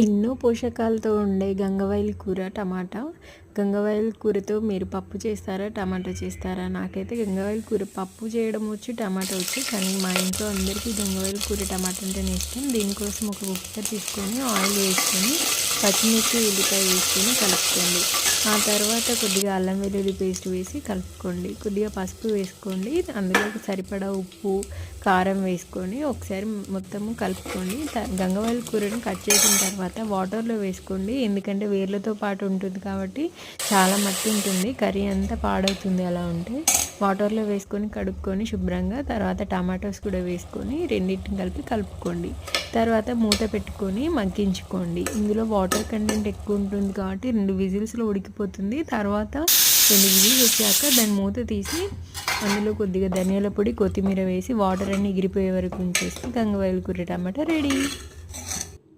ఎన్నో పోషకాలతో ఉండే గంగవాయిల్ కూర టమాటా. గంగవాయిల్ కూరతో మీరు పప్పు చేస్తారా? టమాటా చేస్తారా? నాకైతే గంగవాయిల్ కూర పప్పు చేయడం వచ్చు, టమాటా వచ్చు. కానీ మా ఇంట్లో అందరికీ గంగవాయిల్ కూర టమాటా అంటేనే ఇష్టం. దీనికోసం ఒక కుక్కర్ తీసుకొని ఆయిల్ వేసుకొని పచ్చిమిర్చి ఉల్లిపాయ వేసుకొని కలుపుకోండి. ఆ తర్వాత కొద్దిగా అల్లం వెల్లుల్లి పేస్ట్ వేసి కలుపుకోండి. కొద్దిగా పసుపు వేసుకోండి. అందులోకి సరిపడా ఉప్పు, కారం వేసుకొని ఒకసారి మొత్తము కలుపుకోండి. గంగవాయిల్ కూరని కట్ చేసిన తర్వాత వాటర్లో వేసుకోండి. ఎందుకంటే వేర్లతో పాటు ఉంటుంది కాబట్టి చాలా మట్టి ఉంటుంది, కర్రీ అంతా పాడవుతుంది. అలా ఉంటే వాటర్లో వేసుకొని కడుక్కొని శుభ్రంగా తర్వాత టమాటోస్ కూడా వేసుకొని రెండింటిని కలిపి కలుపుకోండి. తర్వాత మూత పెట్టుకొని మగ్గించుకోండి. ఇందులో వాటర్ కంటెంట్ ఎక్కువ ఉంటుంది కాబట్టి 2 విజిల్స్లో ఉడికిపోతుంది. తర్వాత 2 విజిల్స్ వచ్చాక దాన్ని మూత తీసి అందులో కొద్దిగా ధనియాల పొడి, కొత్తిమీర వేసి వాటర్ అన్ని ఎగిరిపోయే వరకు ఉంచేస్తే గంగవాయిల్ కూర టమాటా రెడీ.